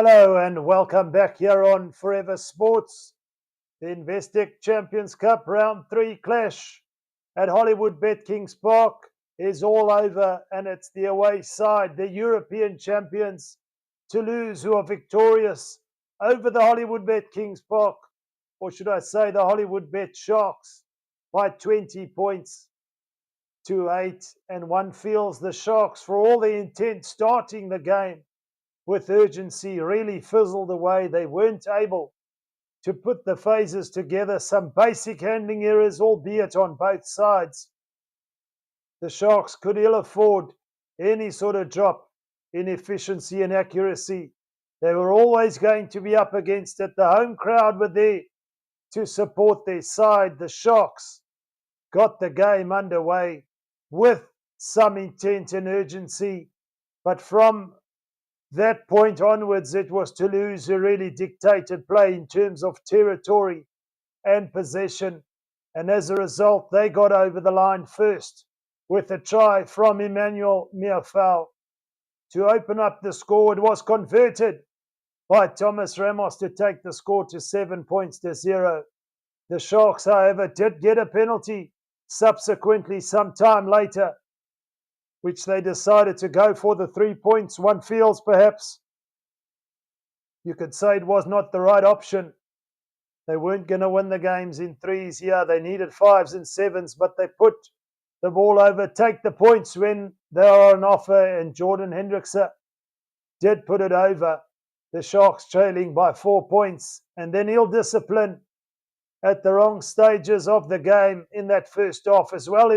Hello and welcome back here on Forever Sports. The Investec Champions Cup Round 3 clash at Hollywood BetKings Park is all over, and it's the away side, the European champions, Toulouse, who are victorious over the Hollywood BetKings Park, or should I say the Hollywood Bet Sharks, by 20 points to 8. And one feels the Sharks, for all the intent starting the game with urgency, really fizzled away. They weren't able to put the phases together. Some basic handling errors, albeit on both sides. The Sharks could ill afford any sort of drop in efficiency and accuracy. They were always going to be up against it. The home crowd were there to support their side. The Sharks got the game underway with some intent and urgency, but from that point onwards, it was Toulouse who really dictated play in terms of territory and possession. And as a result, they got over the line first with a try from Emmanuel Miafau to open up the score. It was converted by Thomas Ramos to take the score to 7 points to 0. The Sharks, however, did get a penalty subsequently some time later, which they decided to go for the 3 points. One feels perhaps you could say it was not the right option. They weren't going to win the games in threes here. They needed 5s and 7s, but they put the ball over, take the points when they are on offer, and Jordan Hendrickse did put it over. The Sharks trailing by 4 points, and then ill discipline at the wrong stages of the game in that first half, as well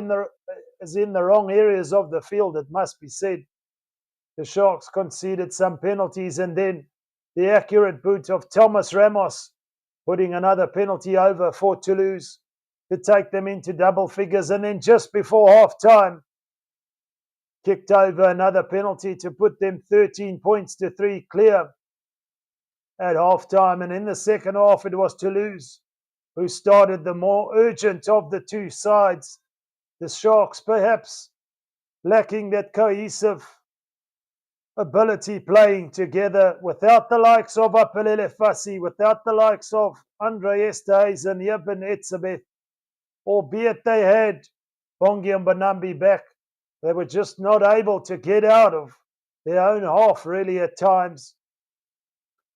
as in the wrong areas of the field, it must be said. The Sharks conceded some penalties, and then the accurate boot of Thomas Ramos putting another penalty over for Toulouse to take them into double figures, and then just before half-time kicked over another penalty to put them 13 points to 3 clear at half-time. And in the second half, it was Toulouse who started the more urgent of the two sides. The Sharks perhaps lacking that cohesive ability playing together without the likes of Apelele Fassi, without the likes of Andre Esteys and Yeben Etzebeth, albeit they had Bongi and Banambi back. They were just not able to get out of their own half really at times.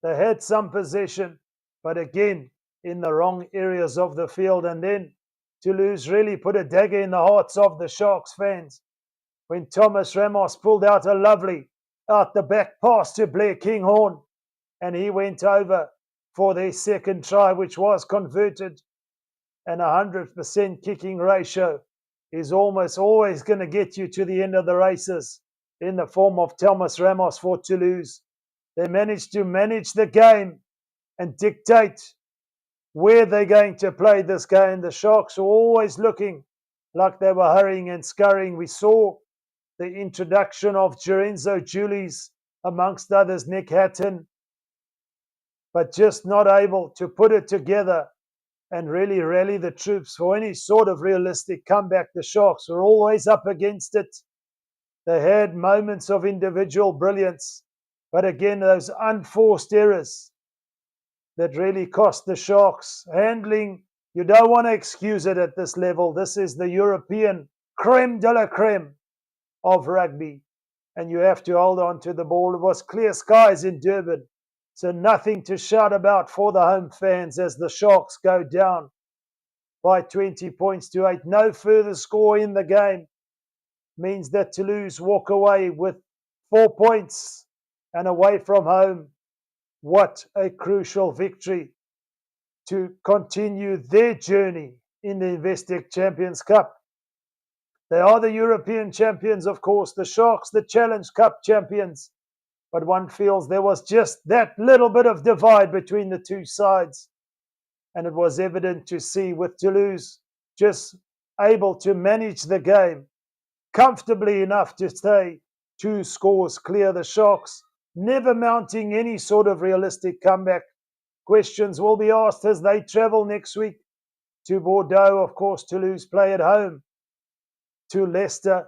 They had some possession, but again, in the wrong areas of the field. And then Toulouse really put a dagger in the hearts of the Sharks fans when Thomas Ramos pulled out a lovely out the back pass to Blair Kinghorn, and he went over for their second try, which was converted. And 100% kicking ratio is almost always going to get you to the end of the races in the form of Thomas Ramos for Toulouse. They managed to manage the game and dictate where they're going to play this game. The Sharks were always looking like they were hurrying and scurrying. We saw the introduction of Lorenzo Julies, amongst others Nick Hatton, but just not able to put it together and really rally the troops for any sort of realistic comeback. The Sharks were always up against it. They had moments of individual brilliance, but again, those unforced errors that really cost the Sharks. Handling, you don't want to excuse it at this level. This is the European creme de la creme of rugby, and you have to hold on to the ball. It was clear skies in Durban, so nothing to shout about for the home fans as the Sharks go down by 20 points to 8. No further score in the game means that Toulouse walk away with 4 points and away from home. What a crucial victory to continue their journey in the Investec Champions Cup. They are the European champions, of course, the Sharks, the Challenge Cup champions. But one feels there was just that little bit of divide between the two sides. And it was evident to see with Toulouse just able to manage the game comfortably enough to stay 2 scores clear. The Sharks never mounting any sort of realistic comeback. Questions will be asked as they travel next week to Bordeaux. Of course, Toulouse play at home to Leicester.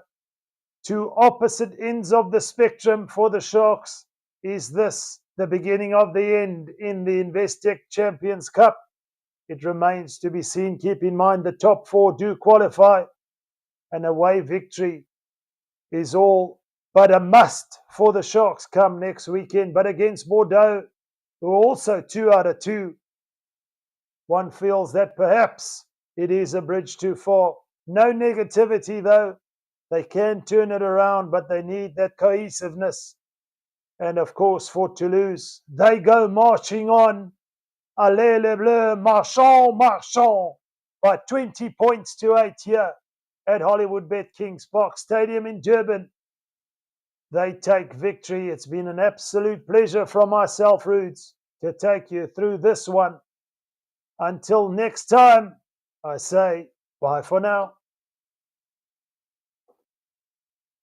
Two opposite ends of the spectrum for the Sharks. Is this the beginning of the end in the Investec Champions Cup. It remains to be seen. Keep in mind the top 4 do qualify. An away victory is all but a must for the Sharks come next weekend. But against Bordeaux, who are also 2 out of 2, one feels that perhaps it is a bridge too far. No negativity though. They can turn it around, but they need that cohesiveness. And of course, for Toulouse, they go marching on. Allez les Bleus, marchons, marchons, by 20 points to 8 here at Hollywood Bet Kings Park Stadium in Durban. They take victory. It's been an absolute pleasure from myself, Rudes, to take you through this one. Until next time, I say bye for now.